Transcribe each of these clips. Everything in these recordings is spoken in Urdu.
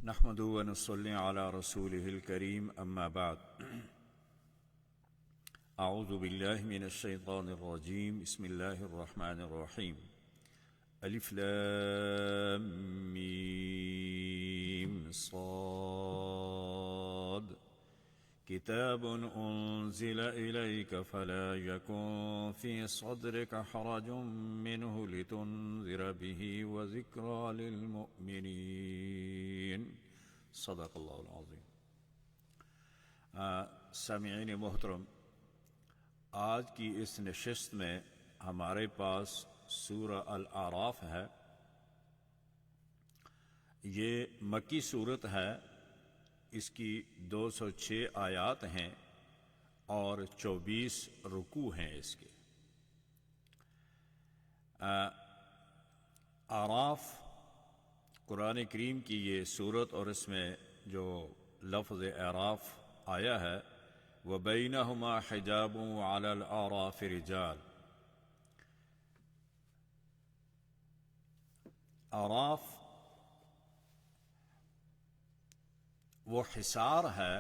نحمده ونصلي على رسوله الكريم أما بعد أعوذ بالله من الشيطان الرجيم بسم الله الرحمن الرحيم ألف لام ميم صاد كتاب أنزل إليك فلا يكن في صدرك حرج منه لتنذر به وذكرى للمؤمنين صدق الله العظيم. سامعین محترم، آج کی اس نشست میں ہمارے پاس سورہ الاعراف ہے. یہ مکی صورت ہے. اس کی 206 آیات ہیں اور 24 رکوع ہیں اس کے. اعراف قرآن کریم کی یہ صورت، اور اس میں جو لفظ اعراف آیا ہے وَبَيْنَهُمَا حِجَابٌ وَعَلَى الْأَعْرَافِ رِجَالٌ. اعراف وہ حصار ہے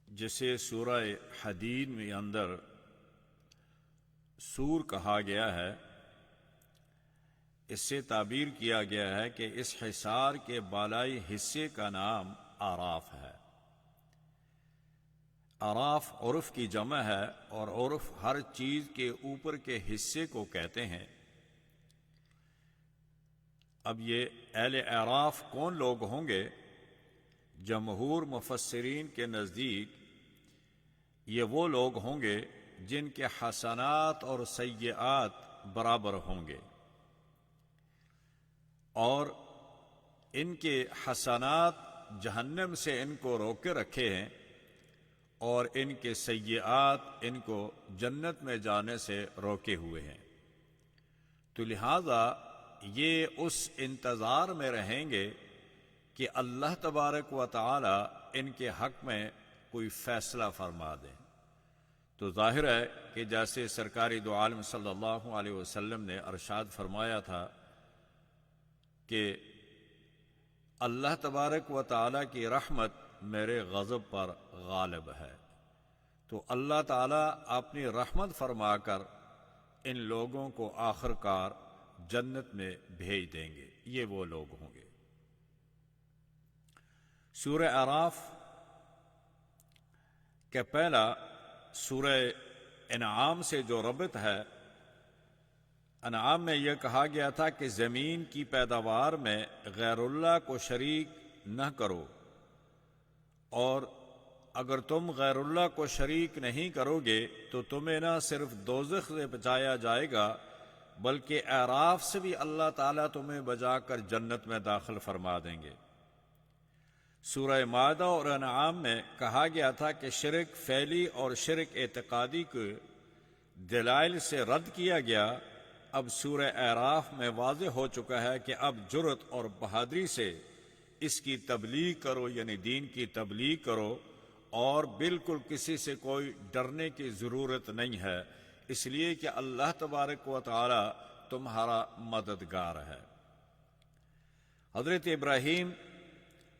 جسے سورہ حدید میں اندر سور کہا گیا ہے. اس سے تعبیر کیا گیا ہے کہ اس حصار کے بالائی حصے کا نام اعراف ہے. اعراف عرف کی جمع ہے، اور عرف ہر چیز کے اوپر کے حصے کو کہتے ہیں. اب یہ اہل اعراف کون لوگ ہوں گے؟ جمہور مفسرین کے نزدیک یہ وہ لوگ ہوں گے جن کے حسنات اور سیئات برابر ہوں گے، اور ان کے حسنات جہنم سے ان کو روکے رکھے ہیں، اور ان کے سیئات ان کو جنت میں جانے سے روکے ہوئے ہیں. تو لہذا یہ اس انتظار میں رہیں گے کہ اللہ تبارک و تعالی ان کے حق میں کوئی فیصلہ فرما دیں. تو ظاہر ہے کہ جیسے سرکار دو عالم صلی اللہ علیہ وسلم نے ارشاد فرمایا تھا کہ اللہ تبارک و تعالی کی رحمت میرے غضب پر غالب ہے، تو اللہ تعالی اپنی رحمت فرما کر ان لوگوں کو آخر کار جنت میں بھیج دیں گے. یہ وہ لوگ ہوں گے. سورہ اعراف کے پہلا سورہ انعام سے جو ربط ہے، انعام میں یہ کہا گیا تھا کہ زمین کی پیداوار میں غیر اللہ کو شریک نہ کرو، اور اگر تم غیر اللہ کو شریک نہیں کرو گے تو تمہیں نہ صرف دوزخ سے بچایا جائے گا بلکہ اعراف سے بھی اللہ تعالیٰ تمہیں بچا کر جنت میں داخل فرما دیں گے. سورہ مائدہ اور انعام میں کہا گیا تھا کہ شرک فعلی اور شرک اعتقادی کو دلائل سے رد کیا گیا. اب سورہ اعراف میں واضح ہو چکا ہے کہ اب جرأت اور بہادری سے اس کی تبلیغ کرو، یعنی دین کی تبلیغ کرو، اور بالکل کسی سے کوئی ڈرنے کی ضرورت نہیں ہے، اس لیے کہ اللہ تبارک و تعالی تمہارا مددگار ہے. حضرت ابراہیم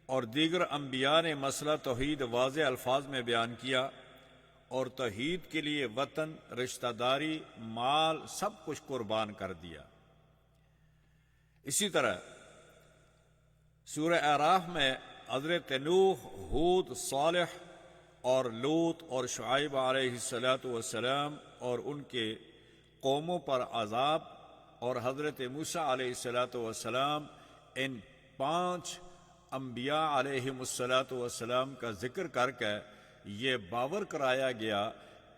اور دیگر انبیاء نے مسئلہ توحید واضح الفاظ میں بیان کیا، اور توحید کے لیے وطن، رشتہ داری، مال سب کچھ قربان کر دیا. اسی طرح سورہ اعراف میں حضرت نوح، ہود، صالح اور لوط اور شعیب علیہ السلام اور ان کے قوموں پر عذاب، اور حضرت موسیٰ علیہ السلام، ان 5 انبیاء علیہ السلام کا ذکر کر کے یہ باور کرایا گیا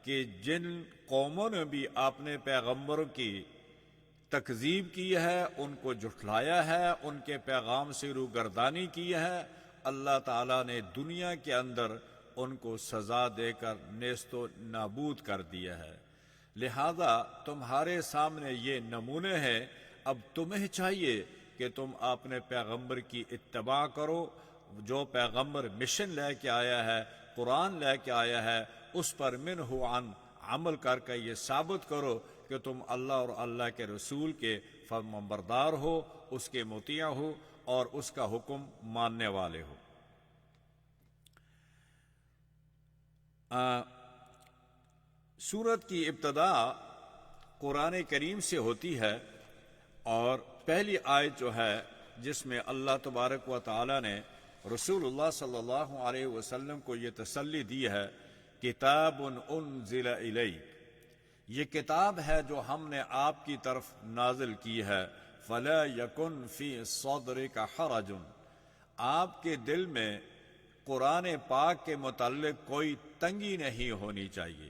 کہ جن قوموں نے بھی اپنے پیغمبروں کی تکذیب کی ہے، ان کو جھٹلایا ہے، ان کے پیغام سے روگردانی کی ہے، اللہ تعالیٰ نے دنیا کے اندر ان کو سزا دے کر نیست و نابود کر دیا ہے. لہذا تمہارے سامنے یہ نمونے ہیں. اب تمہیں چاہیے کہ تم اپنے پیغمبر کی اتباع کرو. جو پیغمبر مشن لے کے آیا ہے، قرآن لے کے آیا ہے، اس پر منہ عن عمل کر کے یہ ثابت کرو کہ تم اللہ اور اللہ کے رسول کے فرمانبردار ہو اس کے مطیع ہو اور اس کا حکم ماننے والے ہو۔ سورت کی ابتدا قرآن کریم سے ہوتی ہے، اور پہلی آیت جو ہے جس میں اللہ تبارک و تعالی نے رسول اللہ صلی اللہ علیہ وسلم کو یہ تسلی دی ہے، کتاب انزل الیک، یہ کتاب ہے جو ہم نے آپ کی طرف نازل کی ہے، فلا یکن فی صدرک حرج، آپ کے دل میں قرآن پاک کے متعلق کوئی تنگی نہیں ہونی چاہیے۔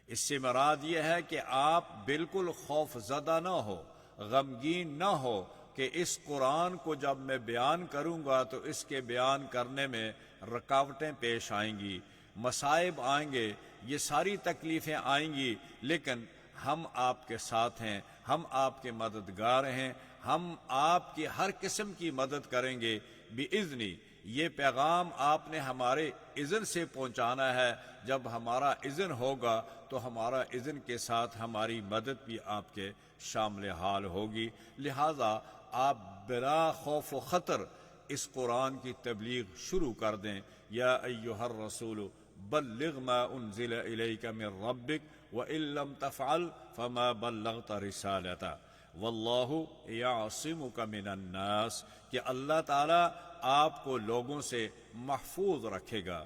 اس سے مراد یہ ہے کہ آپ بالکل خوف زدہ نہ ہو، غمگین نہ ہو کہ اس قرآن کو جب میں بیان کروں گا تو اس کے بیان کرنے میں رکاوٹیں پیش آئیں گی، مصائب آئیں گے، یہ ساری تکلیفیں آئیں گی، لیکن ہم آپ کے ساتھ ہیں، ہم آپ کے مددگار ہیں، ہم آپ کی ہر قسم کی مدد کریں گے بِإِذْنِ۔ یہ پیغام آپ نے ہمارے اذن سے پہنچانا ہے، جب ہمارا اذن ہوگا تو ہمارا اذن کے ساتھ ہماری مدد بھی آپ کے شامل حال ہوگی، لہذا آپ بلا خوف و خطر اس قرآن کی تبلیغ شروع کر دیں۔ یا ایہا الرسول بلغ ما انزل الیک من ربک وان لم تفعل فما بلغت رسالتہ واللہ یعصمک من الناس، کہ اللہ تعالیٰ آپ کو لوگوں سے محفوظ رکھے گا۔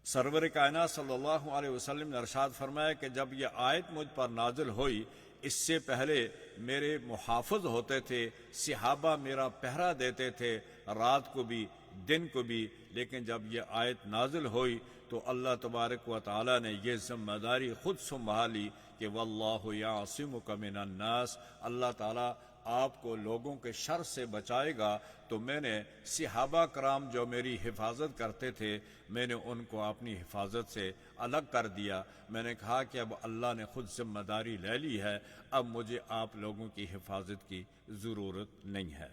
سرور کائنات صلی اللہ علیہ وسلم نے ارشاد فرمایا کہ جب یہ آیت مجھ پر نازل ہوئی، اس سے پہلے میرے محافظ ہوتے تھے، صحابہ میرا پہرا دیتے تھے، رات کو بھی دن کو بھی، لیکن جب یہ آیت نازل ہوئی تو اللہ تبارک و تعالی نے یہ ذمہ داری خود سنبھالی کہ واللہ یعصمک من الناس، اللہ تعالیٰ آپ کو لوگوں کے شر سے بچائے گا۔ تو میں نے صحابہ کرام جو میری حفاظت کرتے تھے، میں نے ان کو اپنی حفاظت سے الگ کر دیا۔ میں نے کہا کہ اب اللہ نے خود ذمہ داری لے لی ہے، اب مجھے آپ لوگوں کی حفاظت کی ضرورت نہیں ہے۔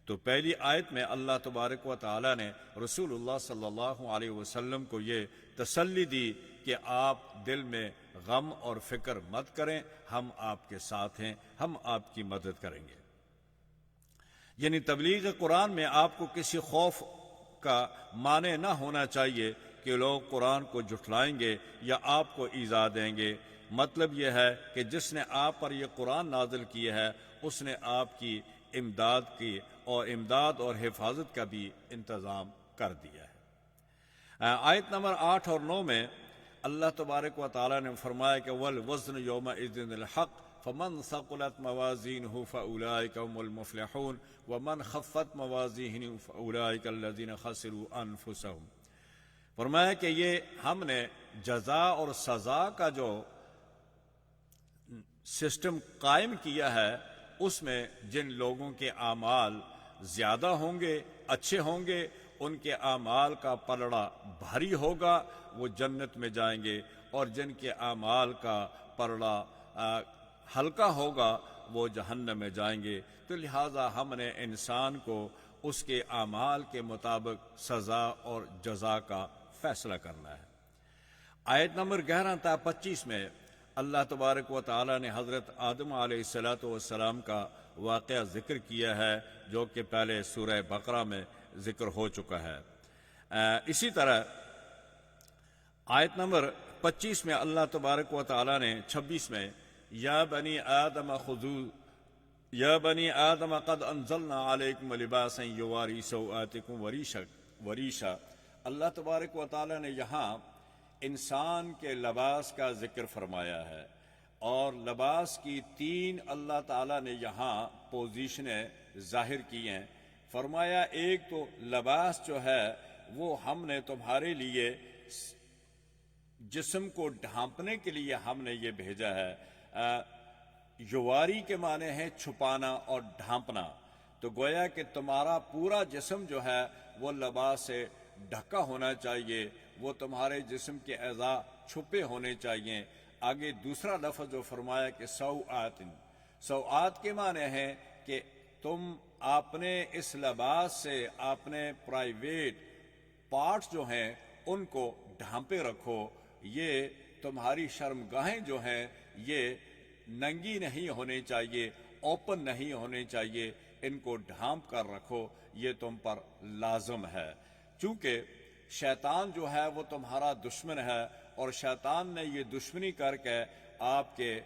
تو پہلی آیت میں اللہ تبارک و تعالی نے رسول اللہ صلی اللہ علیہ وسلم کو یہ تسلی دی کہ آپ دل میں غم اور فکر مت کریں، ہم آپ کے ساتھ ہیں، ہم آپ کی مدد کریں گے۔ یعنی تبلیغ قرآن میں آپ کو کسی خوف کا مانع نہ ہونا چاہیے کہ لوگ قرآن کو جھٹلائیں گے یا آپ کو ایذا دیں گے۔ مطلب یہ ہے کہ جس نے آپ پر یہ قرآن نازل کیا ہے، اس نے آپ کی امداد اور حفاظت کا بھی انتظام کر دیا ہے۔ آیت نمبر 8 اور 9 میں اللہ تبارک و تعالی نے فرمایا کہ وَالْوَزْنُ يَوْمَئِذٍ الْحَقُّ فَمَنْ ثَقُلَتْ مَوَازِينُهُ فَأُولَئِكَ هُمُ الْمُفْلِحُونَ وَمَنْ خَفَّتْ مَوَازِينُهُ فَأُولَئِكَ الَّذِينَ خَسِرُوا أَنفُسَهُمْ۔ فرمایا کہ یہ ہم نے جزا اور سزا کا جو سسٹم قائم کیا ہے، اس میں جن لوگوں کے اعمال زیادہ ہوں گے، اچھے ہوں گے، ان کے اعمال کا پلڑا بھاری ہوگا، وہ جنت میں جائیں گے، اور جن کے اعمال کا پلڑا ہلکا ہوگا وہ جہنم میں جائیں گے۔ تو لہٰذا ہم نے انسان کو اس کے اعمال کے مطابق سزا اور جزا کا فیصلہ کرنا ہے۔ آیت نمبر 11 تا 25 میں اللہ تبارک و تعالی نے حضرت آدم علیہ السلام کا واقعہ ذکر کیا ہے، جو کہ پہلے سورہ بقرہ میں ذکر ہو چکا ہے۔ اسی طرح آیت نمبر 25 میں اللہ تبارک و تعالی نے 26 میں یا بنی آدم خذوا یا بنی آدم قد انزلنا علیکم لباسا یواری سوآتکم وریشا، اللہ تبارک و تعالی نے یہاں انسان کے لباس کا ذکر فرمایا ہے، اور لباس کی 3 اللہ تعالی نے یہاں پوزیشنیں ظاہر کی ہیں۔ فرمایا ایک تو لباس جو ہے وہ ہم نے تمہارے لیے جسم کو ڈھانپنے کے لیے ہم نے یہ بھیجا ہے۔ یواری کے معنی ہے چھپانا اور ڈھانپنا، تو گویا کہ تمہارا پورا جسم جو ہے وہ لباس سے ڈھکا ہونا چاہیے، وہ تمہارے جسم کے اعضاء چھپے ہونے چاہیے۔ آگے دوسرا لفظ جو فرمایا کہ سوآت کے معنی ہے کہ تم اپنے اس لباس سے اپنے پرائیویٹ پارٹس جو ہیں ان کو ڈھانپے رکھو، یہ تمہاری شرمگاہیں جو ہیں یہ ننگی نہیں ہونی چاہیے، اوپن نہیں ہونی چاہیے، ان کو ڈھانپ کر رکھو، یہ تم پر لازم ہے۔ چونکہ شیطان جو ہے وہ تمہارا دشمن ہے، اور شیطان نے یہ دشمنی کر کے آپ کے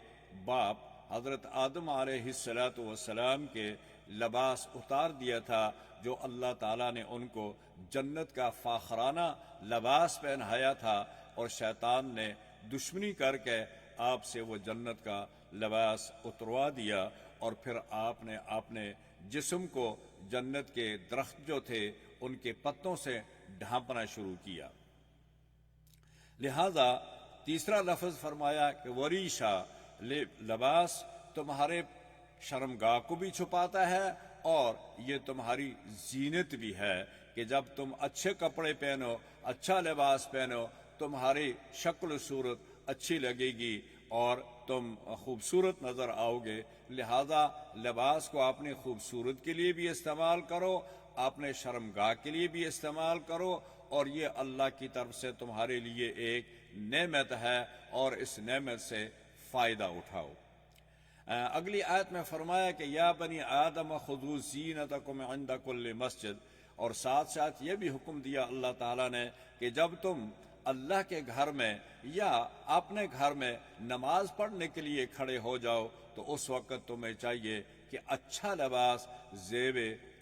باپ حضرت آدم علیہ السلام کے لباس اتار دیا تھا، جو اللہ تعالیٰ نے ان کو جنت کا فاخرانہ لباس پہنایا تھا، اور شیطان نے دشمنی کر کے آپ سے وہ جنت کا لباس اتروا دیا، اور پھر آپ نے اپنے جسم کو جنت کے درخت جو تھے ان کے پتوں سے ڈھانپنا شروع کیا۔ لہذا تیسرا لفظ فرمایا کہ وریشا، لباس تمہارے شرمگاہ کو بھی چھپاتا ہے، اور یہ تمہاری زینت بھی ہے کہ جب تم اچھے کپڑے پہنو، اچھا لباس پہنو، تمہاری شکل و صورت اچھی لگے گی اور تم خوبصورت نظر آؤ گے۔ لہذا لباس کو اپنی خوبصورت کے لیے بھی استعمال کرو، اپنے شرمگاہ کے لیے بھی استعمال کرو، اور یہ اللہ کی طرف سے تمہارے لیے ایک نعمت ہے، اور اس نعمت سے فائدہ اٹھاؤ۔ اگلی آیت میں فرمایا کہ یا بنی آدم خذوا زینتکم عند کل مسجد، اور ساتھ ساتھ یہ بھی حکم دیا اللہ تعالیٰ نے کہ جب تم اللہ کے گھر میں یا اپنے گھر میں نماز پڑھنے کے لیے کھڑے ہو جاؤ تو اس وقت تمہیں چاہیے کہ اچھا لباس زیب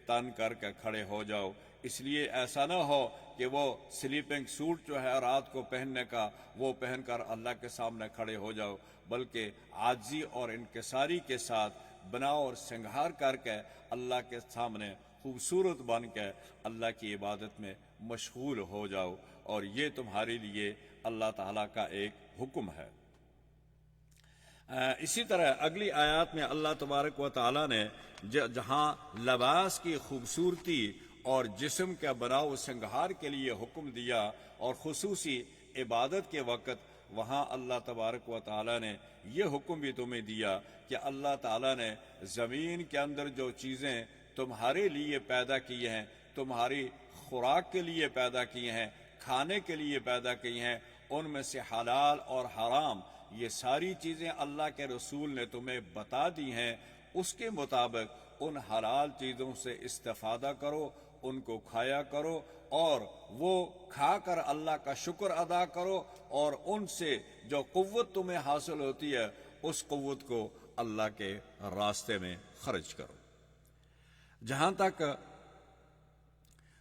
تن کر کے کھڑے ہو جاؤ۔ اس لیے ایسا نہ ہو کہ وہ سلیپنگ سوٹ جو ہے رات کو پہننے کا، وہ پہن کر اللہ کے سامنے کھڑے ہو جاؤ، بلکہ عاجزی اور انکساری کے ساتھ بناؤ اور سنگھار کر کے اللہ کے سامنے خوبصورت بن کے اللہ کی عبادت میں مشغول ہو جاؤ، اور یہ تمہارے لیے اللہ تعالیٰ کا ایک حکم ہے۔ اسی طرح اگلی آیات میں اللہ تبارک و تعالیٰ نے جہاں لباس کی خوبصورتی اور جسم کے بناؤ و سنگھار کے لیے حکم دیا، اور خصوصی عبادت کے وقت وہاں اللہ تبارک و تعالیٰ نے یہ حکم بھی تمہیں دیا کہ اللہ تعالیٰ نے زمین کے اندر جو چیزیں تمہارے لیے پیدا کی ہیں، تمہاری خوراک کے لیے پیدا کی ہیں، کھانے کے لیے پیدا کی ہیں، ان میں سے حلال اور حرام یہ ساری چیزیں اللہ کے رسول نے تمہیں بتا دی ہیں۔ اس کے مطابق ان حلال چیزوں سے استفادہ کرو، ان کو کھایا کرو، اور وہ کھا کر اللہ کا شکر ادا کرو، اور ان سے جو قوت تمہیں حاصل ہوتی ہے اس قوت کو اللہ کے راستے میں خرچ کرو۔ جہاں تک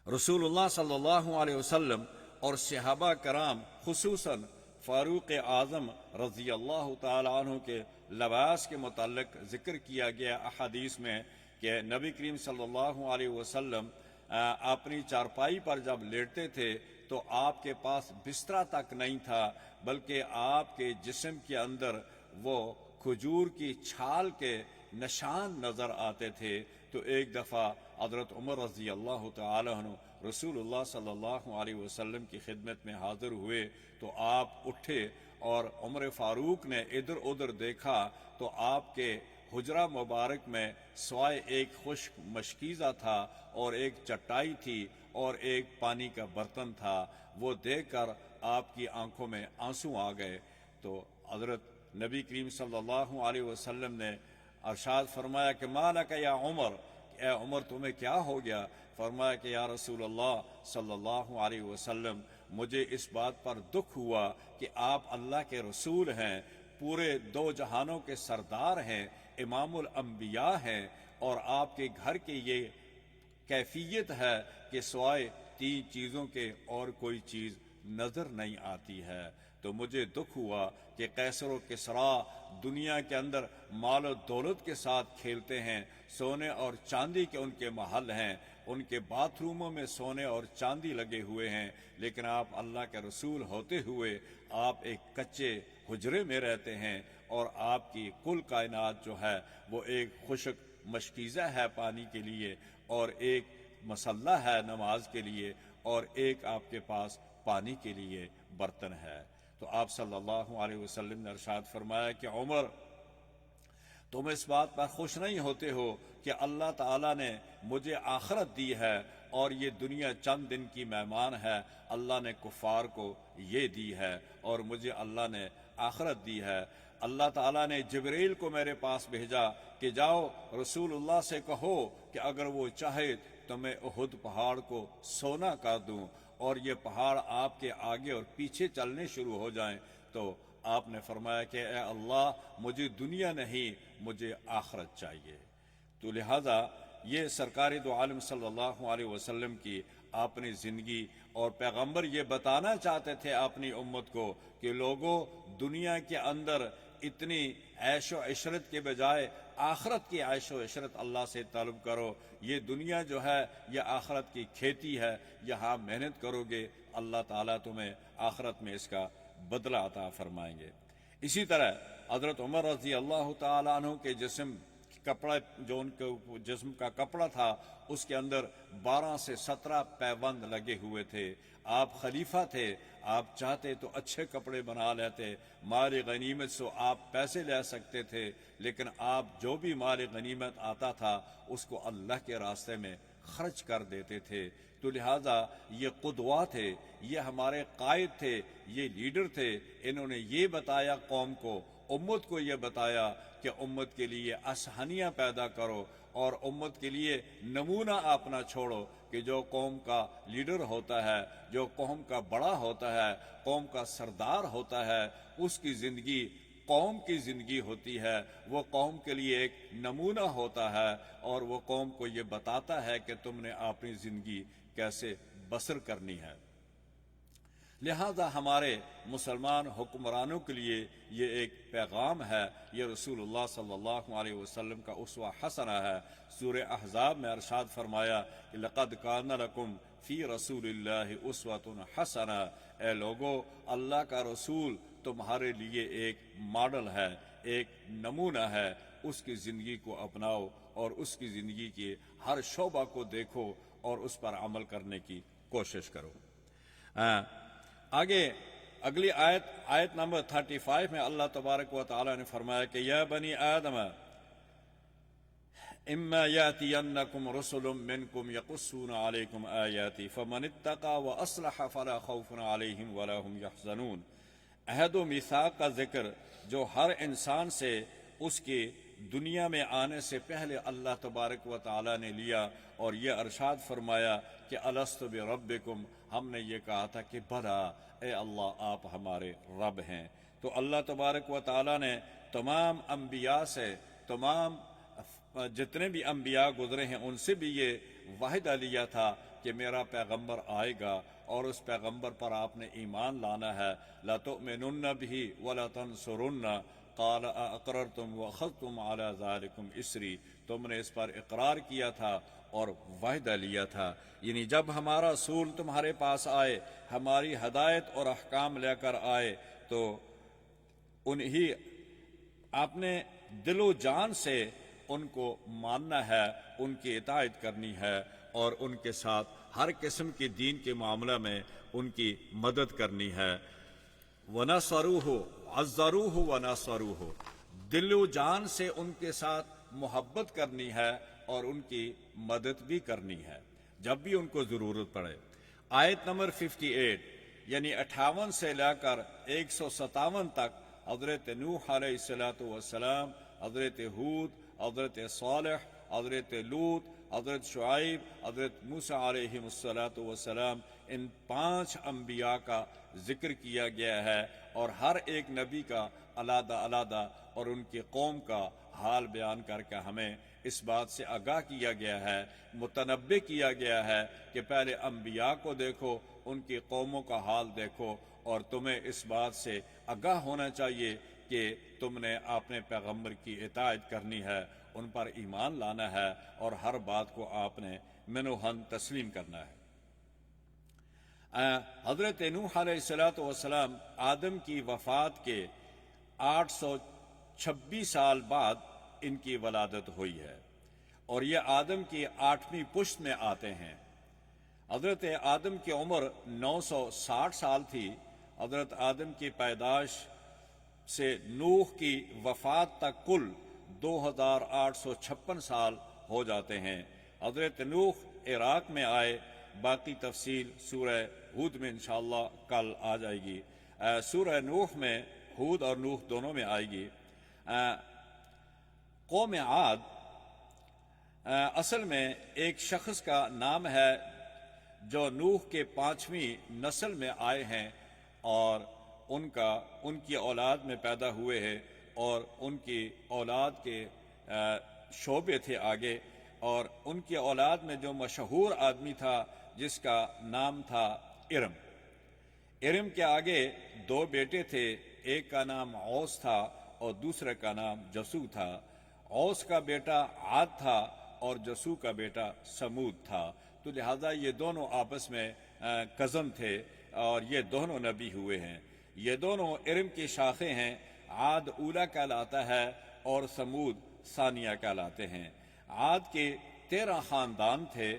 رسول اللہ صلی اللہ علیہ وسلم اور صحابہ کرام خصوصاً فاروق اعظم رضی اللہ تعالی عنہ کے لباس کے متعلق ذکر کیا گیا احادیث میں کہ نبی کریم صلی اللہ علیہ وسلم اپنی چارپائی پر جب لیٹتے تھے تو آپ کے پاس بستر تک نہیں تھا، بلکہ آپ کے جسم کے اندر وہ کھجور کی چھال کے نشان نظر آتے تھے۔ تو ایک دفعہ حضرت عمر رضی اللہ تعالی عنہ رسول اللہ صلی اللہ علیہ وسلم کی خدمت میں حاضر ہوئے تو آپ اٹھے، اور عمر فاروق نے ادھر ادھر دیکھا تو آپ کے حجرہ مبارک میں سوائے ایک خشک مشکیزہ تھا، اور ایک چٹائی تھی، اور ایک پانی کا برتن تھا۔ وہ دیکھ کر آپ کی آنکھوں میں آنسو آ گئے۔ تو حضرت نبی کریم صلی اللہ علیہ وسلم نے ارشاد فرمایا کہ ما لک یا عمر، اے عمر تمہیں کیا ہو گیا؟ فرمایا کہ یا رسول اللہ صلی اللہ علیہ وسلم، مجھے اس بات پر دکھ ہوا کہ آپ اللہ کے رسول ہیں، پورے دو جہانوں کے سردار ہیں، امام الانبیاء ہیں، اور آپ کے گھر کی یہ کیفیت ہے کہ سوائے تین چیزوں کے اور کوئی چیز نظر نہیں آتی ہے۔ تو مجھے دکھ ہوا کہ قیصر و کسریٰ دنیا کے اندر مال و دولت کے ساتھ کھیلتے ہیں، سونے اور چاندی کے ان کے محل ہیں، ان کے باتھ روموں میں سونے اور چاندی لگے ہوئے ہیں، لیکن آپ اللہ کے رسول ہوتے ہوئے آپ ایک کچے حجرے میں رہتے ہیں، اور آپ کی کل کائنات جو ہے وہ ایک خشک مشکیزہ ہے پانی کے لیے، اور ایک مسلح ہے نماز کے لیے، اور ایک آپ کے پاس پانی کے لیے برتن ہے۔ تو آپ صلی اللہ علیہ وسلم نے ارشاد فرمایا کہ عمر، تم اس بات پر خوش نہیں ہوتے ہو کہ اللہ تعالیٰ نے مجھے آخرت دی ہے اور یہ دنیا چند دن کی مہمان ہے؟ اللہ نے کفار کو یہ دی ہے اور مجھے اللہ نے آخرت دی ہے۔ اللہ تعالیٰ نے جبریل کو میرے پاس بھیجا کہ جاؤ رسول اللہ سے کہو کہ اگر وہ چاہے تو میں احد پہاڑ کو سونا کر دوں اور یہ پہاڑ آپ کے آگے اور پیچھے چلنے شروع ہو جائیں۔ تو آپ نے فرمایا کہ اے اللہ مجھے دنیا نہیں، مجھے آخرت چاہیے۔ تو لہذا یہ سرکار دو عالم صلی اللہ علیہ وسلم کی اپنی زندگی، اور پیغمبر یہ بتانا چاہتے تھے اپنی امت کو کہ لوگوں دنیا کے اندر اتنی عیش و عشرت کے بجائے آخرت کی عیش و عشرت اللہ سے طلب کرو۔ یہ دنیا جو ہے یہ آخرت کی کھیتی ہے، یہاں محنت کرو گے اللہ تعالیٰ تمہیں آخرت میں اس کا بدلہ عطا فرمائیں گے۔ اسی طرح حضرت عمر رضی اللہ تعالیٰ عنہ کے کپڑا جو ان کے جسم کا کپڑا تھا اس کے اندر 12 سے 17 پیبند لگے ہوئے تھے۔ آپ خلیفہ تھے، آپ چاہتے تو اچھے کپڑے بنا لیتے، مال غنیمت سے آپ پیسے لے سکتے تھے، لیکن آپ جو بھی مال غنیمت آتا تھا اس کو اللہ کے راستے میں خرچ کر دیتے تھے۔ تو لہٰذا یہ قدوہ تھے، یہ ہمارے قائد تھے، یہ لیڈر تھے۔ انہوں نے یہ بتایا قوم کو، امت کو یہ بتایا کہ امت کے لیے آسانیاں پیدا کرو اور امت کے لیے نمونہ اپنا چھوڑو کہ جو قوم کا لیڈر ہوتا ہے، جو قوم کا بڑا ہوتا ہے، قوم کا سردار ہوتا ہے، اس کی زندگی قوم کی زندگی ہوتی ہے، وہ قوم کے لیے ایک نمونہ ہوتا ہے اور وہ قوم کو یہ بتاتا ہے کہ تم نے اپنی زندگی کیسے بسر کرنی ہے۔ لہذا ہمارے مسلمان حکمرانوں کے لیے یہ ایک پیغام ہے، یہ رسول اللہ صلی اللہ علیہ وسلم کا اسوہ حسنہ ہے۔ سورہ احزاب میں ارشاد فرمایا کہ لقد کان لکم فی رسول اللہ اسوۃ حسنہ، اے لوگو اللہ کا رسول تمہارے لیے ایک ماڈل ہے، ایک نمونہ ہے، اس کی زندگی کو اپناؤ اور اس کی زندگی کے ہر شعبہ کو دیکھو اور اس پر عمل کرنے کی کوشش کرو۔ آگے اگلی آیت نمبر 35 میں اللہ تبارک و تعالی نے فرمایا کہ یا بنی آدم اما یاتینکم رسل منکم یقصون علیکم آیاتی فمن اتقى واصلح فلا خوف علیہم ولا هم یحزنون۔ عہد و میثاق کا ذکر جو ہر انسان سے اس کے دنیا میں آنے سے پہلے اللہ تبارک و تعالی نے لیا، اور یہ ارشاد فرمایا کہ الست بربکم، ہم نے یہ کہا تھا کہ بھلا اے اللہ آپ ہمارے رب ہیں۔ تو اللہ تبارک و تعالی نے تمام انبیاء سے، تمام جتنے بھی انبیاء گزرے ہیں ان سے بھی یہ وعدہ لیا تھا کہ میرا پیغمبر آئے گا اور اس پیغمبر پر آپ نے ایمان لانا ہے۔ لَتُؤْمِنُنَّ بِهِ وَلَتَنْصُرُنَّ قَالَ أَأَقْرَرْتُمْ وَأَخَذْتُمْ عَلَى ذَلِكُمْ إِصْرِي، تم نے اس پر اقرار کیا تھا اور وعدہ لیا تھا۔ یعنی جب ہمارا رسول تمہارے پاس آئے، ہماری ہدایت اور احکام لے کر آئے، تو انہی آپ نے دل و جان سے ان کو ماننا ہے، ان کی اطاعت کرنی ہے اور ان کے ساتھ ہر قسم کے دین کے معاملہ میں ان کی مدد کرنی ہے۔ وَنَصَرُوهُ عَزَّرُوهُ وَنَصَرُوهُ، دل و جان سے ان کے ساتھ محبت کرنی ہے اور ان کی مدد بھی کرنی ہے جب بھی ان کو ضرورت پڑے۔ آیت نمبر 58 یعنی 58 سے لے کر 157 تک حضرت نوح علیہ السلام، حضرت ہود، حضرت صالح، حضرت لوط، حضرت شعیب، حضرت موسیٰ علیہ السلام، ان 5 انبیاء کا ذکر کیا گیا ہے، اور ہر ایک نبی کا علیحدہ علیحدہ اور ان کی قوم کا حال بیان کر کے ہمیں اس بات سے آگاہ کیا گیا ہے، متنبہ کیا گیا ہے کہ پہلے انبیاء کو دیکھو، ان کی قوموں کا حال دیکھو، اور تمہیں اس بات سے آگاہ ہونا چاہیے کہ تم نے اپنے پیغمبر کی اطاعت کرنی ہے، ان پر ایمان لانا ہے اور ہر بات کو آپ نے منوہن تسلیم کرنا ہے۔ حضرت نوح علیہ السلام آدم کی وفات کے 826 سال بعد ان کی ولادت ہوئی ہے، اور یہ آدم کی 8ویں پشت میں آتے ہیں۔ حضرت آدم کی عمر 960 سال تھی۔ حضرت آدم کی پیدائش سے نوح کی وفات تک کل 2856 سال ہو جاتے ہیں۔ حضرت نوح عراق میں آئے، باقی تفصیل سورہ ہود میں انشاءاللہ کل آ جائے گی۔ سورہ نوح میں ہود اور نوح دونوں میں آئے گی۔ قوم عاد اصل میں ایک شخص کا نام ہے جو نوح کے 5ویں نسل میں آئے ہیں اور ان کی اولاد میں پیدا ہوئے ہیں، اور ان کی اولاد کے شعبے تھے آگے، اور ان کی اولاد میں جو مشہور آدمی تھا جس کا نام تھا ارم۔ ارم کے آگے 2 بیٹے تھے، ایک کا نام اوس تھا اور دوسرے کا نام جسو تھا۔ اوس کا بیٹا عاد تھا اور جسو کا بیٹا سمود تھا، تو لہذا یہ دونوں آپس میں کزن تھے اور یہ دونوں نبی ہوئے ہیں۔ یہ دونوں ارم کی شاخیں ہیں، عاد اولا کہلاتا ہے اور سمود ثانیہ کہلاتے ہیں۔ عاد کے 13 خاندان تھے،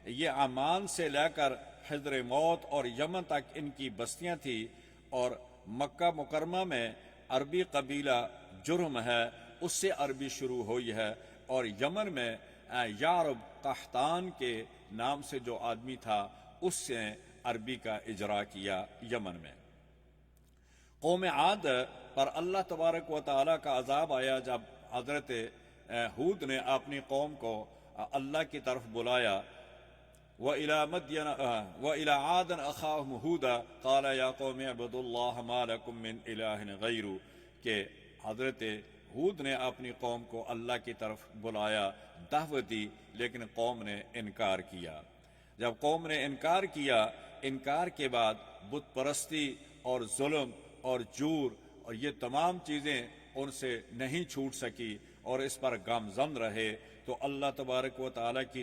یہ عمان سے لے کر حضر موت اور یمن تک ان کی بستیاں تھیں، اور مکہ مکرمہ میں عربی قبیلہ جرہم ہے، اس سے عربی شروع ہوئی ہے، اور یمن میں یعرب قحطان کے نام سے جو آدمی تھا اس سے عربی کا اجرا کیا یمن میں۔ قوم عاد پر اللہ تبارک و تعالیٰ کا عذاب آیا جب حضرت ہود نے اپنی قوم کو اللہ کی طرف بلایا۔ وَإِلَىٰ عَادٍ أَخَاهُمْ هُودًا قَالَ يَا قَوْمِ اعْبُدُوا اللَّهَ مَا لَكُم مِّنْ إِلَٰهٍ غَيْرُهُ کہ حضرت ہود نے اپنی قوم کو اللہ کی طرف بلایا، دعوت دی، لیکن قوم نے انکار کیا۔ جب قوم نے انکار کیا، انکار کے بعد بت پرستی اور ظلم اور جور اور یہ تمام چیزیں ان سے نہیں چھوٹ سکی اور اس پر گامزن رہے، تو اللہ تبارک و تعالیٰ کی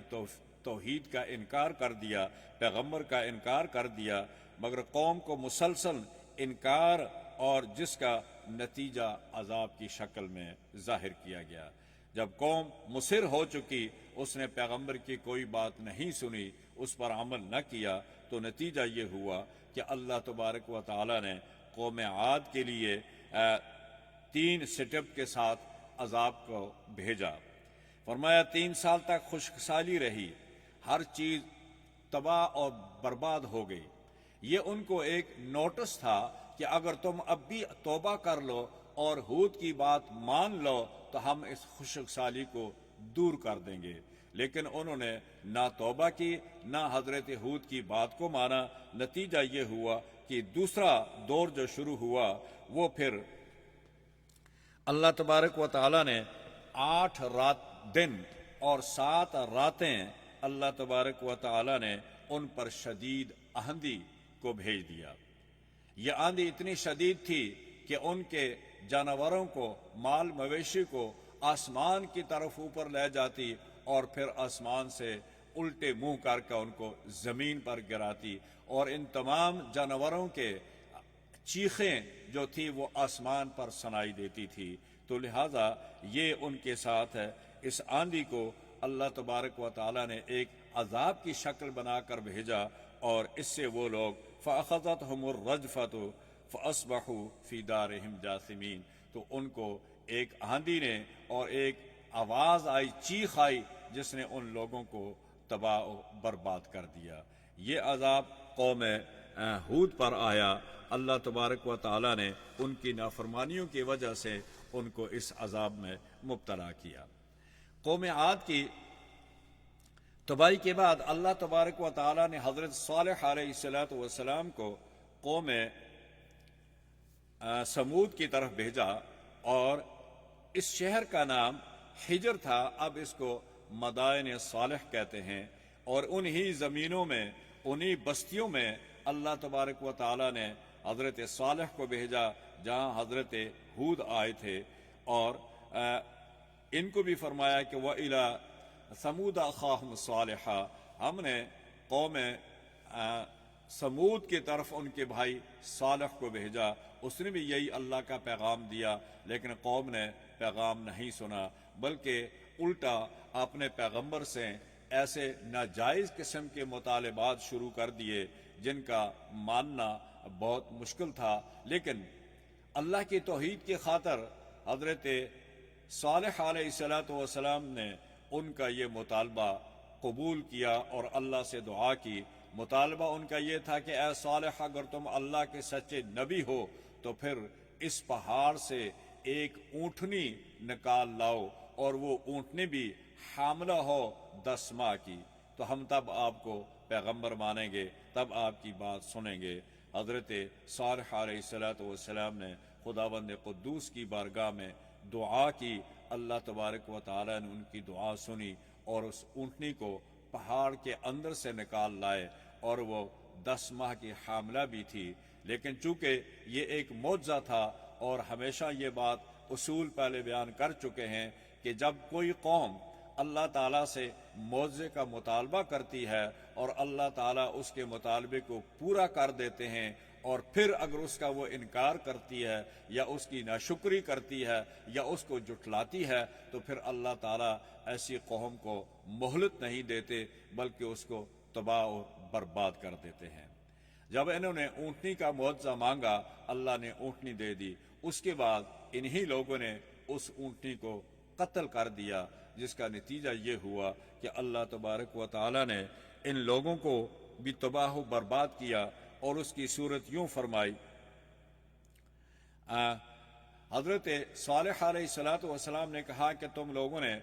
توحید کا انکار کر دیا، پیغمبر کا انکار کر دیا، مگر قوم کو مسلسل انکار اور جس کا نتیجہ عذاب کی شکل میں ظاہر کیا گیا۔ جب قوم مصر ہو چکی، اس نے پیغمبر کی کوئی بات نہیں سنی، اس پر عمل نہ کیا، تو نتیجہ یہ ہوا کہ اللہ تبارک و تعالیٰ نے قوم عاد کے لیے 3 سٹیپ کے ساتھ عذاب کو بھیجا۔ فرمایا 3 سال تک خشک سالی رہی، ہر چیز تباہ اور برباد ہو گئی۔ یہ ان کو ایک نوٹس تھا کہ اگر تم اب بھی توبہ کر لو اور ہود کی بات مان لو تو ہم اس خشک سالی کو دور کر دیں گے، لیکن انہوں نے نہ توبہ کی نہ حضرت ہود کی بات کو مانا۔ نتیجہ یہ ہوا کہ دوسرا دور جو شروع ہوا وہ پھر اللہ تبارک و تعالیٰ نے 8 دن اور 7 راتیں اللہ تبارک و تعالیٰ نے ان پر شدید آندھی کو بھیج دیا۔ یہ آندھی اتنی شدید تھی کہ ان کے جانوروں کو، مال مویشی کو آسمان کی طرف اوپر لے جاتی اور پھر آسمان سے الٹے منہ کر کے ان کو زمین پر گراتی، اور ان تمام جانوروں کے چیخیں جو تھی وہ آسمان پر سنائی دیتی تھی۔ تو لہٰذا یہ ان کے ساتھ ہے۔ اس آندھی کو اللہ تبارک و تعالیٰ نے ایک عذاب کی شکل بنا کر بھیجا، اور اس سے وہ لوگ فَأَخَذَتْهُمُ الرَّجْفَةُ فَأَصْبَحُوا فِي دَارِهِمْ جَاثِمِينَ تو ان کو ایک آندھی نے اور ایک آواز آئی، چیخ آئی، جس نے ان لوگوں کو تباہ و برباد کر دیا۔ یہ عذاب قوم ہود پر آیا، اللہ تبارک و تعالیٰ نے ان کی نافرمانیوں کی وجہ سے ان کو اس عذاب میں مبتلا کیا۔ قوم عاد کی تباہی کے بعد اللہ تبارک و تعالیٰ نے حضرت صالح علیہ السلام کو قوم سمود کی طرف بھیجا، اور اس شہر کا نام حجر تھا، اب اس کو مدائن صالح کہتے ہیں، اور انہی زمینوں میں، انہی بستیوں میں اللہ تبارک و تعالیٰ نے حضرت صالح کو بھیجا جہاں حضرت ہود آئے تھے، اور ان کو بھی فرمایا کہ وَإِلَىٰ ثَمُودَ أَخَاهُمْ صَالِحًا ہم نے قوم سمود کی طرف ان کے بھائی صالح کو بھیجا، اس نے بھی یہی اللہ کا پیغام دیا، لیکن قوم نے پیغام نہیں سنا، بلکہ الٹا اپنے پیغمبر سے ایسے ناجائز قسم کے مطالبات شروع کر دیے جن کا ماننا بہت مشکل تھا۔ لیکن اللہ کی توحید کی خاطر حضرت صالح علیہ السلام نے ان کا یہ مطالبہ قبول کیا اور اللہ سے دعا کی۔ مطالبہ ان کا یہ تھا کہ اے صالح، اگر تم اللہ کے سچے نبی ہو تو پھر اس پہاڑ سے ایک اونٹنی نکال لاؤ اور وہ اونٹنی بھی حاملہ ہو 10 ماہ کی، تو ہم تب آپ کو پیغمبر مانیں گے، تب آپ کی بات سنیں گے۔ حضرت صالح علیہ السلام نے خداوند قدوس کی بارگاہ میں دعا کی، اللہ تبارک و تعالیٰ نے ان کی دعا سنی اور اس اونٹنی کو پہاڑ کے اندر سے نکال لائے، اور وہ 10 ماہ کی حاملہ بھی تھی۔ لیکن چونکہ یہ ایک معجزہ تھا، اور ہمیشہ یہ بات اصول پہلے بیان کر چکے ہیں کہ جب کوئی قوم اللہ تعالیٰ سے معجزے کا مطالبہ کرتی ہے اور اللہ تعالیٰ اس کے مطالبے کو پورا کر دیتے ہیں، اور پھر اگر اس کا وہ انکار کرتی ہے یا اس کی ناشکری کرتی ہے یا اس کو جھٹلاتی ہے، تو پھر اللہ تعالیٰ ایسی قوم کو مہلت نہیں دیتے بلکہ اس کو تباہ اور برباد کر دیتے ہیں۔ جب انہوں نے اونٹنی کا معجزہ مانگا، اللہ نے اونٹنی دے دی۔ اس کے بعد انہی لوگوں نے اس اونٹنی کو قتل کر دیا، جس کا نتیجہ یہ ہوا کہ اللہ تبارک و تعالیٰ نے ان لوگوں کو بھی تباہ و برباد کیا، اور اس کی صورت یوں فرمائی۔ حضرت صالح علیہ السلام نے کہا کہ تم لوگوں نے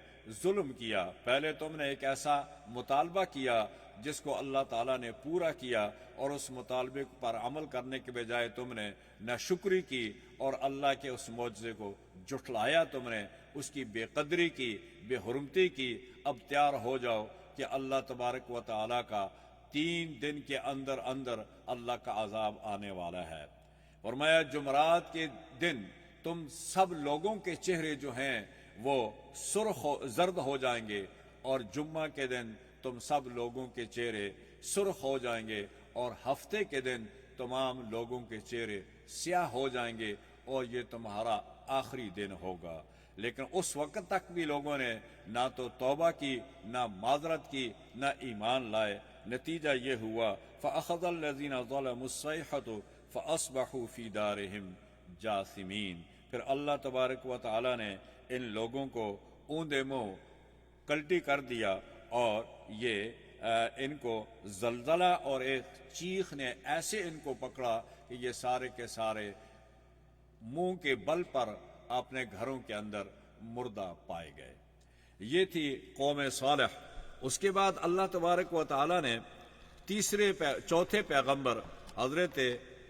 ظلم کیا، پہلے تم نے ایک ایسا مطالبہ کیا جس کو اللہ تعالیٰ نے پورا کیا، اور اس مطالبے پر عمل کرنے کے بجائے تم نے ناشکری کی اور اللہ کے اس معجزے کو جھٹلایا، تم نے اس کی بے قدری کی، بے حرمتی کی۔ اب تیار ہو جاؤ کہ اللہ تبارک و تعالیٰ کا 3 دن کے اندر اندر اللہ کا عذاب آنے والا ہے۔ فرمایا جمعرات کے دن تم سب لوگوں کے چہرے جو ہیں وہ زرد ہو جائیں گے، اور جمعہ کے دن تم سب لوگوں کے چہرے سرخ ہو جائیں گے، اور ہفتے کے دن تمام لوگوں کے چہرے سیاہ ہو جائیں گے، اور یہ تمہارا آخری دن ہوگا۔ لیکن اس وقت تک بھی لوگوں نے نہ تو توبہ کی، نہ معذرت کی، نہ ایمان لائے۔ نتیجہ یہ ہوا فَأَخَذَ الَّذِينَ ظَلَمُوا الصَّيْحَةُ فَأَصْبَحُوا فِي دَارِهِمْ جَاثِمِينَ۔ پھر اللہ تبارک و تعالیٰ نے ان لوگوں کو اوندے منہ کلٹی کر دیا، اور یہ ان کو زلزلہ اور ایک چیخ نے ایسے ان کو پکڑا کہ یہ سارے کے سارے منہ کے بل پر اپنے گھروں کے اندر مردہ پائے گئے۔ یہ تھی قوم صالح۔ اس کے بعد اللہ تبارک و تعالیٰ نے چوتھے پیغمبر حضرت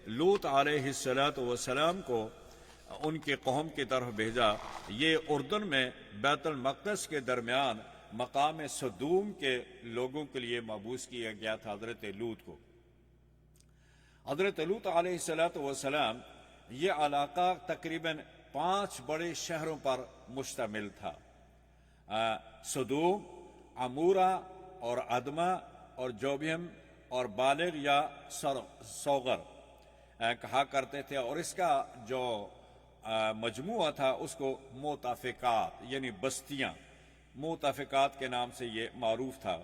لوط علیہ السلام کو ان کے قوم کی طرف بھیجا۔ یہ اردن میں بیت المقدس کے درمیان مقام صدوم کے لوگوں کے لیے مبعوث کیا گیا تھا حضرت لوط کو۔ حضرت لوط علیہ السلام یہ علاقہ تقریباً 5 بڑے شہروں پر مشتمل تھا، صدوم، عمورہ اور عدمہ اور جوبہم اور بالغ یا سوغر کہا کرتے تھے، اور اس کا جو مجموعہ تھا اس کو متفقات یعنی بستیاں، متفقات کے نام سے یہ معروف تھا۔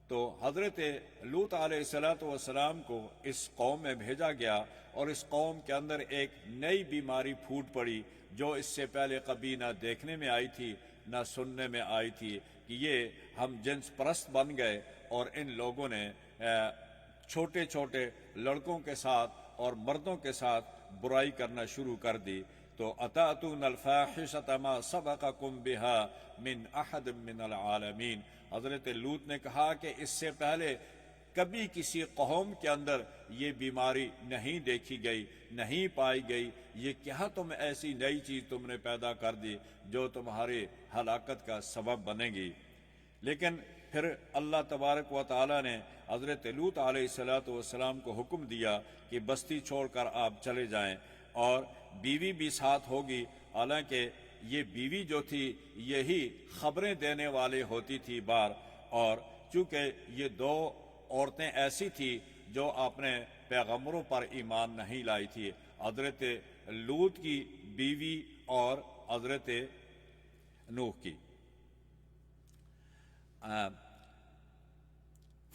تو حضرت لوط علیہ السلام کو اس قوم میں بھیجا گیا، اور اس قوم کے اندر ایک نئی بیماری پھوٹ پڑی جو اس سے پہلے کبھی نہ دیکھنے میں آئی تھی نہ سننے میں آئی تھی، کہ یہ ہم جنس پرست بن گئے، اور ان لوگوں نے چھوٹے چھوٹے لڑکوں کے ساتھ اور مردوں کے ساتھ برائی کرنا شروع کر دی۔ تو اتاتون الفاحشۃ ما سبقکم بہا من احد من العالمین۔ حضرت لوط نے کہا کہ اس سے پہلے کبھی کسی قوم کے اندر یہ بیماری نہیں دیکھی گئی، نہیں پائی گئی۔ یہ کیا تم ایسی نئی چیز تم نے پیدا کر دی جو تمہاری ہلاکت کا سبب بنے گی؟ لیکن پھر اللہ تبارک و تعالیٰ نے حضرت لوط علیہ السلام کو حکم دیا کہ بستی چھوڑ کر آپ چلے جائیں، اور بیوی بھی ساتھ ہوگی۔ حالانکہ یہ بیوی جو تھی یہی خبریں دینے والے ہوتی تھی بار، اور چونکہ یہ 2 عورتیں ایسی تھی جو اپنے پیغمبروں پر ایمان نہیں لائی تھی، حضرت لوط کی بیوی اور حضرت نوح کی۔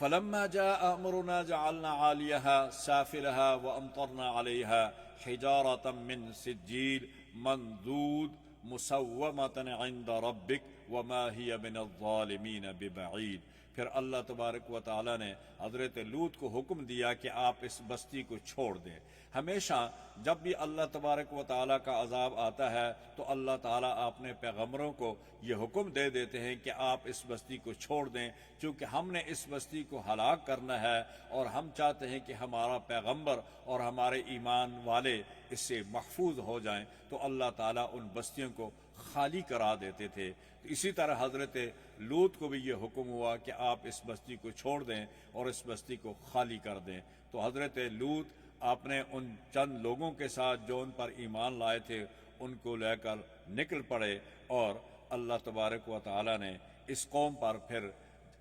فلما جاء امرنا جعلنا عاليها سافلها وامطرنا عليها حجارة من سجيل منضود مسومة عند ربك وما هي من الظالمین ببعید۔ پھر اللہ تبارک و تعالیٰ نے حضرت لوط کو حکم دیا کہ آپ اس بستی کو چھوڑ دیں۔ ہمیشہ جب بھی اللہ تبارک و تعالیٰ کا عذاب آتا ہے تو اللہ تعالیٰ اپنے پیغمبروں کو یہ حکم دے دیتے ہیں کہ آپ اس بستی کو چھوڑ دیں، چونکہ ہم نے اس بستی کو ہلاک کرنا ہے اور ہم چاہتے ہیں کہ ہمارا پیغمبر اور ہمارے ایمان والے اس سے محفوظ ہو جائیں، تو اللہ تعالیٰ ان بستیوں کو خالی کرا دیتے تھے۔ اسی طرح حضرت لوط کو بھی یہ حکم ہوا کہ آپ اس بستی کو چھوڑ دیں اور اس بستی کو خالی کر دیں۔ تو حضرت لوط آپ نے ان چند لوگوں کے ساتھ جو ان پر ایمان لائے تھے ان کو لے کر نکل پڑے، اور اللہ تبارک و تعالیٰ نے اس قوم پر پھر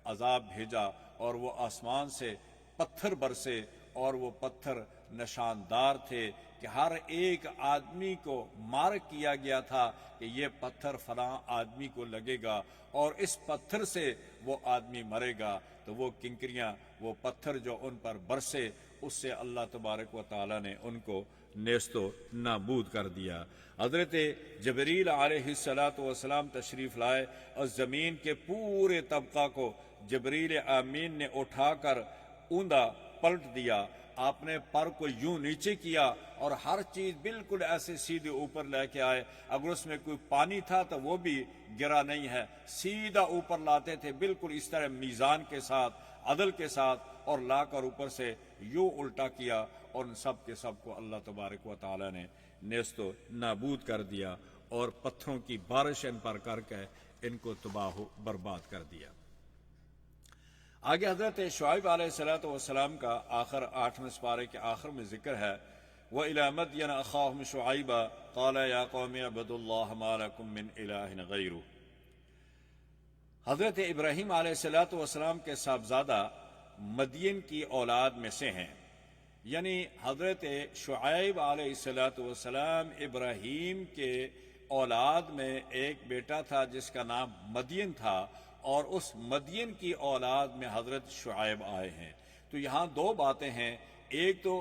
عذاب بھیجا اور وہ آسمان سے پتھر برسے، اور وہ پتھر نشاندار تھے کہ ہر ایک آدمی کو مارک کیا گیا تھا کہ یہ پتھر فلاں آدمی کو لگے گا اور اس پتھر سے وہ آدمی مرے گا۔ تو وہ کنکریاں، وہ پتھر جو ان پر برسے، اس سے اللہ تبارک و تعالیٰ نے ان کو نیست و نابود کر دیا۔ حضرت جبریل علیہ السلام تشریف لائے اور زمین کے پورے طبقہ کو جبریل امین نے اٹھا کر اوندا پلٹ دیا۔ آپ نے پر کو یوں نیچے کیا اور ہر چیز بالکل ایسے سیدھے اوپر لے کے آئے۔ اگر اس میں کوئی پانی تھا تو وہ بھی گرا نہیں ہے، سیدھا اوپر لاتے تھے، بالکل اس طرح میزان کے ساتھ، عدل کے ساتھ، اور لا کر اوپر سے یوں الٹا کیا، اور ان سب کے سب کو اللہ تبارک و تعالیٰ نے نیست و نابود کر دیا اور پتھروں کی بارش ان پر کر کے ان کو تباہ و برباد کر دیا۔ آگے حضرت شعیب علیہ السلام کا آخر 8ویں سپارے کے آخر میں ذکر ہے، وَإِلَى مَدْيَنَ أَخَاهُمْ شُعَيْبًا قَالَ يَا قَوْمِ اعْبُدُوا اللَّهَ مَا لَكُم مِّنْ إِلَٰهٍ غَيْرُهُ۔ حضرت ابراہیم علیہ السلام کے صاحبزادہ مدین کی اولاد میں سے ہیں، یعنی حضرت شعیب علیہ السلام ابراہیم کے اولاد میں ایک بیٹا تھا جس کا نام مدین تھا، اور اس مدین کی اولاد میں حضرت شعیب آئے ہیں۔ تو یہاں دو باتیں ہیں، ایک تو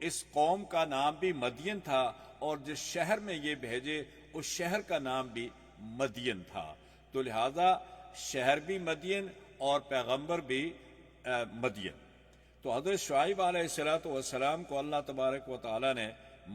اس قوم کا نام بھی مدین تھا، اور جس شہر میں یہ بھیجے اس شہر کا نام بھی مدین تھا، تو لہذا شہر بھی مدین اور پیغمبر بھی مدین۔ تو حضرت شعیب علیہ السلام کو اللہ تبارک و تعالیٰ نے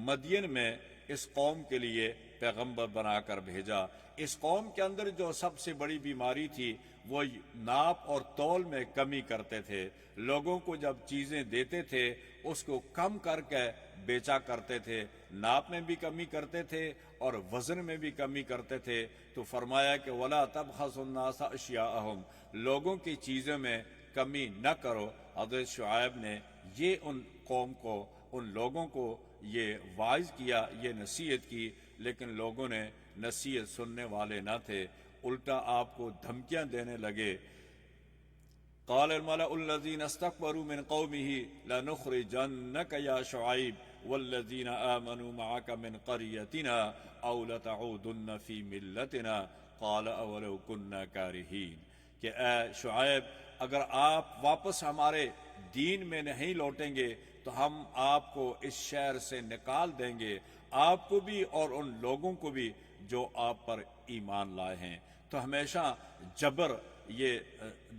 مدین میں اس قوم کے لیے پیغمبر بنا کر بھیجا۔ اس قوم کے اندر جو سب سے بڑی بیماری تھی وہ ناپ اور تول میں کمی کرتے تھے۔ لوگوں کو جب چیزیں دیتے تھے اس کو کم کر کے بیچا کرتے تھے، ناپ میں بھی کمی کرتے تھے اور وزن میں بھی کمی کرتے تھے۔ تو فرمایا کہ وَلَا تَبْخَسُوا النَّاسَ أَشْيَاءَهُمْ، لوگوں کی چیزوں میں کمی نہ کرو۔ حضرت شعیب نے یہ ان قوم کو، ان لوگوں کو یہ واعظ کیا، یہ نصیحت کی، لیکن لوگوں نے نصیحت سننے والے نہ تھے، الٹا آپ کو دھمکیاں دینے لگے۔ قال الملأ الذين استكبروا من قومه لنخرجنك يا شعيب والذين آمنوا معك من قريتنا أو لتعودن في ملتنا قال أولو كنا كارهين، کہ اے شعیب اگر آپ واپس ہمارے دین میں نہیں لوٹیں گے تو ہم آپ کو اس شہر سے نکال دیں گے، آپ کو بھی اور ان لوگوں کو بھی جو آپ پر ایمان لائے ہیں۔ تو ہمیشہ جبر، یہ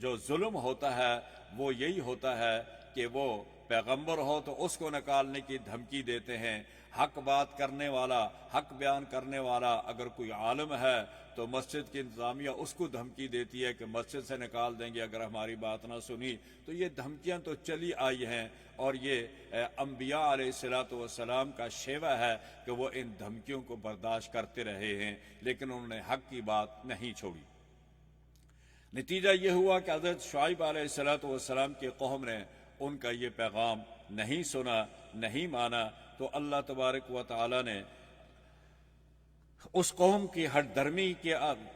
جو ظلم ہوتا ہے وہ یہی ہوتا ہے کہ وہ پیغمبر ہو تو اس کو نکالنے کی دھمکی دیتے ہیں۔ حق بات کرنے والا، حق بیان کرنے والا اگر کوئی عالم ہے تو مسجد کی انتظامیہ اس کو دھمکی دیتی ہے کہ مسجد سے نکال دیں گے اگر ہماری بات نہ سنی۔ تو یہ دھمکیاں تو چلی آئی ہیں، اور یہ انبیاء علیہ السلام کا شیوہ ہے کہ وہ ان دھمکیوں کو برداشت کرتے رہے ہیں، لیکن انہوں نے حق کی بات نہیں چھوڑی۔ نتیجہ یہ ہوا کہ حضرت شعیب علیہ السلام کی قوم نے ان کا یہ پیغام نہیں سنا، نہیں مانا، تو اللہ تبارک و تعالی نے اس قوم کی ہٹ درمی کے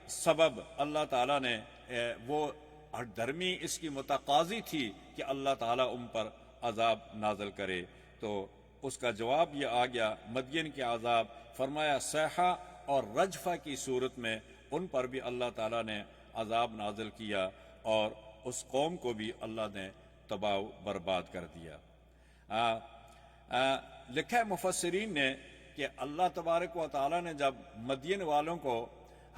سبب، اللہ تعالیٰ نے وہ ہٹ درمی اس کی متقاضی تھی کہ اللہ تعالیٰ ان پر عذاب نازل کرے، تو اس کا جواب یہ آ گیا مدین کے عذاب۔ فرمایا صیحہ اور رجفہ کی صورت میں ان پر بھی اللہ تعالیٰ نے عذاب نازل کیا، اور اس قوم کو بھی اللہ نے تباہ و برباد کر دیا۔ لکھا ہے مفسرین نے کہ اللہ تبارک و تعالیٰ نے جب مدین والوں کو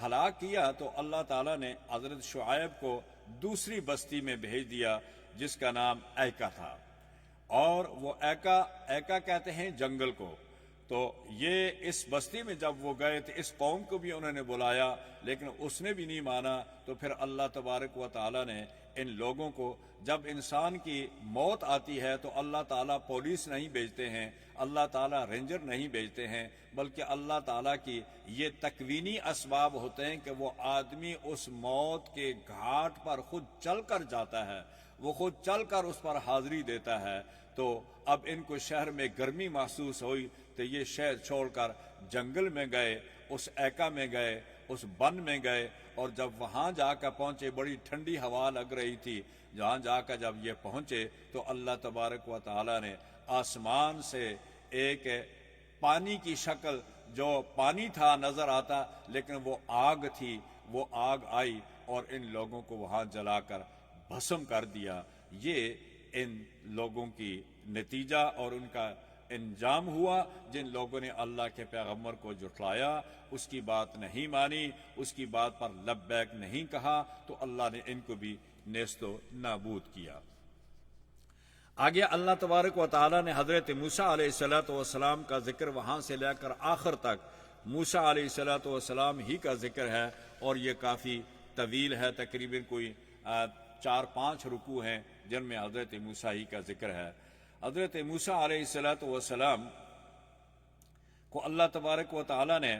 ہلاک کیا تو اللہ تعالیٰ نے حضرت شعیب کو دوسری بستی میں بھیج دیا جس کا نام ایکا تھا، اور وہ ایکا کہتے ہیں جنگل کو۔ تو یہ اس بستی میں جب وہ گئے تو اس قوم کو بھی انہوں نے بلایا، لیکن اس نے بھی نہیں مانا۔ تو پھر اللہ تبارک و تعالیٰ نے ان لوگوں کو، جب انسان کی موت آتی ہے تو اللہ تعالیٰ پولیس نہیں بھیجتے ہیں، اللہ تعالیٰ رینجر نہیں بھیجتے ہیں، بلکہ اللہ تعالیٰ کی یہ تکوینی اسباب ہوتے ہیں کہ وہ آدمی اس موت کے گھاٹ پر خود چل کر جاتا ہے، وہ خود چل کر اس پر حاضری دیتا ہے۔ تو اب ان کو شہر میں گرمی محسوس ہوئی تو یہ شہر چھوڑ کر جنگل میں گئے، اس ایکا میں گئے، اس بن میں گئے، اور جب وہاں جا کر پہنچے بڑی ٹھنڈی ہوا لگ رہی تھی۔ جہاں جا کر جب یہ پہنچے تو اللہ تبارک و تعالیٰ نے آسمان سے ایک پانی کی شکل، جو پانی تھا نظر آتا لیکن وہ آگ تھی، وہ آگ آئی اور ان لوگوں کو وہاں جلا کر بھسم کر دیا۔ یہ ان لوگوں کی نتیجہ اور ان کا انجام ہوا جن لوگوں نے اللہ کے پیغمبر کو جھٹلایا، اس کی بات نہیں مانی، اس کی بات پر لبیک نہیں کہا، تو اللہ نے ان کو بھی نیست و نابود کیا۔ آگے اللہ تبارک و تعالیٰ نے حضرت موسیٰ علیہ السلام کا ذکر وہاں سے لے کر آخر تک موسیٰ علیہ السلام ہی کا ذکر ہے، اور یہ کافی طویل ہے، تقریباً کوئی 4-5 رکوع ہیں جن میں حضرت موسیٰ ہی کا ذکر ہے۔ حضرت موسیٰ علیہ السلام کو اللہ تبارک و تعالیٰ نے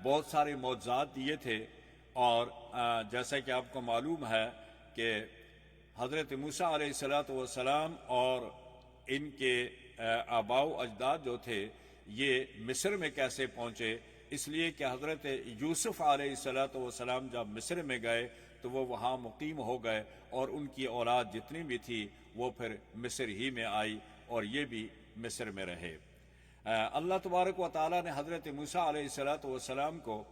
بہت سارے معجزات دیے تھے، اور جیسا کہ آپ کو معلوم ہے کہ حضرت موسیٰ علیہ السلام اور ان کے آباء و اجداد جو تھے یہ مصر میں کیسے پہنچے، اس لیے کہ حضرت یوسف علیہ السلام جب مصر میں گئے تو وہ وہاں مقیم ہو گئے، اور ان کی اولاد جتنی بھی تھی وہ پھر مصر ہی میں آئی اور یہ بھی مصر میں رہے۔ اللہ تبارک و تعالیٰ نے حضرت موسیٰ علیہ السلام کو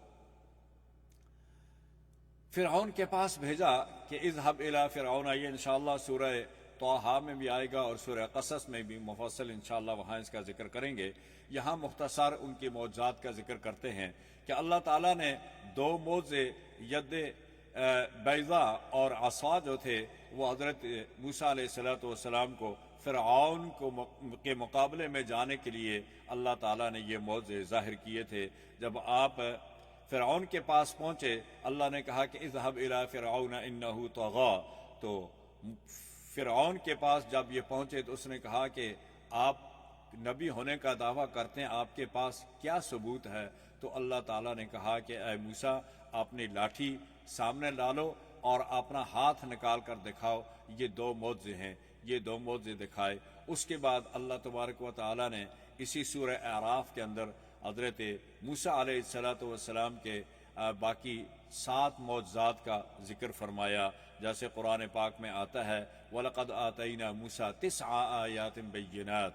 فرعون کے پاس بھیجا کہ اذهب الى فرعون، یہ انشاءاللہ سورہ طٰہٰ میں بھی آئے گا اور سورہ قصص میں بھی مفصل انشاءاللہ وہاں اس کا ذکر کریں گے۔ یہاں مختصر ان کی معجزات کا ذکر کرتے ہیں کہ اللہ تعالیٰ نے 2 معجزے ید بیضاء اور عصا جو تھے وہ حضرت موسیٰ علیہ السلام کو فرعون کے مقابلے میں جانے کے لیے اللہ تعالیٰ نے یہ معجزے ظاہر کیے تھے۔ جب آپ فرعون کے پاس پہنچے، اللہ نے کہا کہ اذهب الى فرعون انه طغى، تو فرعون کے پاس جب یہ پہنچے تو اس نے کہا کہ آپ نبی ہونے کا دعویٰ کرتے ہیں، آپ کے پاس کیا ثبوت ہے؟ تو اللہ تعالیٰ نے کہا کہ اے موسیٰ اپنی لاٹھی سامنے ڈالو اور اپنا ہاتھ نکال کر دکھاؤ، یہ 2 معجزے ہیں۔ یہ 2 معجزے دکھائے۔ اس کے بعد اللہ تبارک و تعالیٰ نے اسی سورہ اعراف کے اندر حضرت موسیٰ علیہ السلام کے باقی 7 معجزات کا ذکر فرمایا، جیسے قرآن پاک میں آتا ہے وَلَقَدْ آتَيْنَا مُوسَىٰ 9 آیَاتٍ بَيِّنَاتٍ،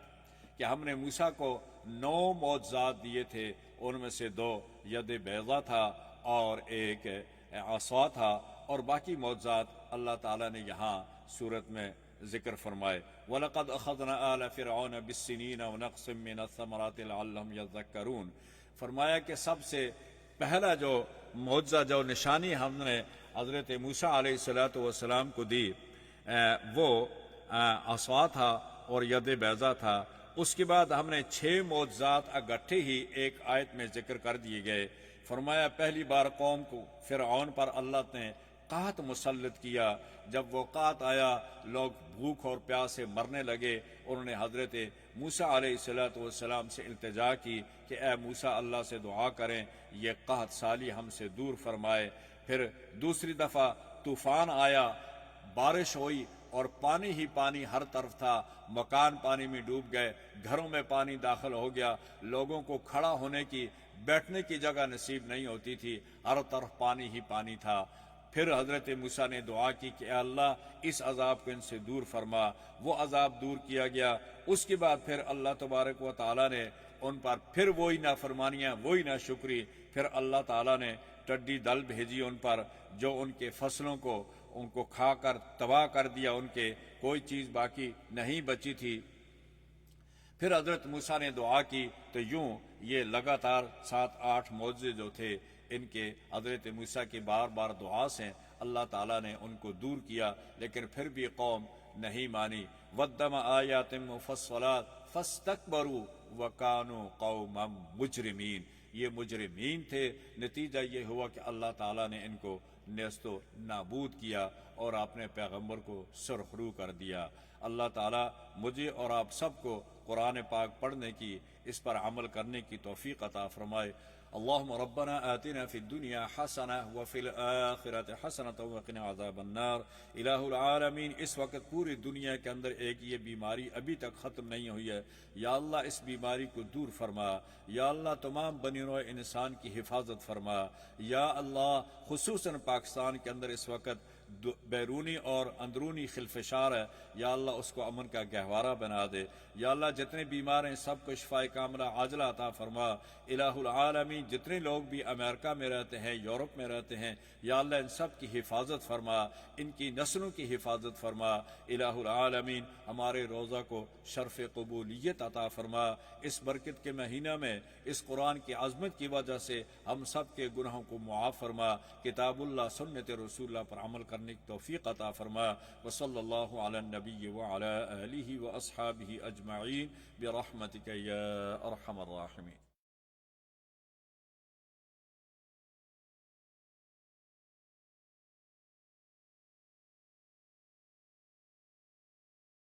کہ ہم نے موسیٰ کو 9 معجزات دیے تھے، ان میں سے 2 ید بیضا تھا اور ایک عصا تھا، اور باقی معجزات اللہ تعالیٰ نے یہاں صورت میں ذکر فرمائے۔ وَلَقَدْ أَخَذْنَا آلَ فِرْعَوْنَ بِالسِّنِينَ وَنَقْصٍ مِّنَ الثَّمَرَاتِ لَعَلَّهُمْ يَذَّكَّرُونَ، فرمایا کہ سب سے پہلا جو معجزہ، جو نشانی ہم نے حضرت موسیٰ علیہ السلام کو دی وہ عصا تھا اور ید بیضا تھا۔ اس کے بعد ہم نے 6 معجزات اکٹھے ہی ایک آیت میں ذکر کر دیے گئے۔ فرمایا پہلی بار قوم کو فرعون پر اللہ نے قحط مسلط کیا، جب وہ قحط آیا لوگ بھوک اور پیاس سے مرنے لگے، انہوں نے حضرت موسیٰ علیہ السلام سے التجا کی کہ اے موسیٰ اللہ سے دعا کریں یہ قحط سالی ہم سے دور فرمائے۔ پھر دوسری دفعہ طوفان آیا، بارش ہوئی اور پانی ہی پانی ہر طرف تھا، مکان پانی میں ڈوب گئے، گھروں میں پانی داخل ہو گیا، لوگوں کو کھڑا ہونے کی، بیٹھنے کی جگہ نصیب نہیں ہوتی تھی، ہر طرف پانی ہی پانی تھا۔ پھر حضرت موسیٰ نے دعا کی کہ اے اللہ اس عذاب کو ان سے دور فرما، وہ عذاب دور کیا گیا۔ اس کے بعد پھر اللہ تبارک و تعالیٰ نے ان پر پھر وہی نافرمانیاں، وہی ناشکری، پھر اللہ تعالیٰ نے ٹڈی دل بھیجی ان پر، جو ان کے فصلوں کو ان کو کھا کر تباہ کر دیا، ان کے کوئی چیز باقی نہیں بچی تھی۔ پھر حضرت موسیٰ نے دعا کی تو یوں یہ لگاتار 7-8 معجزے جو تھے ان کے حضرت موسیٰ کی بار بار دعا سے اللہ تعالیٰ نے ان کو دور کیا، لیکن پھر بھی قوم نہیں مانی۔ وَدَّمَ آیَاتٍ مُفَصَّلَاتٍ فَاسْتَكْبَرُوا وَكَانُوا قَوْمًا مُجْرِمِينَ، یہ مجرمین تھے۔ نتیجہ یہ ہوا کہ اللہ تعالیٰ نے ان کو نیست و نابود کیا اور اپنے پیغمبر کو سرخرو کر دیا۔ اللہ تعالیٰ مجھے اور آپ سب کو قرآن پاک پڑھنے کی، اس پر عمل کرنے کی توفیق عطا فرمائے۔ اللہم ربنا آتنا فی الدنیا حسنہ وفی الآخرۃ حسنۃ وقنا عذاب النار۔ الہ العالمین، اس وقت پوری دنیا کے اندر ایک یہ بیماری ابھی تک ختم نہیں ہوئی ہے، یا اللہ اس بیماری کو دور فرما، یا اللہ تمام بنی نوع انسان کی حفاظت فرما، یا اللہ خصوصاً پاکستان کے اندر اس وقت بیرونی اور اندرونی خلفشار ہے، یا اللہ اس کو امن کا گہوارہ بنا دے، یا اللہ جتنے بیمار ہیں سب کو شفائے کاملہ عاجلہ عطا فرما۔ الہ العالمین، جتنے لوگ بھی امریکہ میں رہتے ہیں، یورپ میں رہتے ہیں، یا اللہ ان سب کی حفاظت فرما، ان کی نسلوں کی حفاظت فرما۔ الہ العالمین، ہمارے روزہ کو شرف قبولیت عطا فرما۔ اس برکت کے مہینہ میں اس قرآن کی عظمت کی وجہ سے ہم سب کے گناہوں کو معاف فرما، کتاب اللہ سنت رسول اللہ پر عمل کرنے کی توفیق عطا فرما۔ وصلی اللہ علی النبی وعلی آلہ واصحابہ اجمعین برحمتک یا ارحم الراحمین۔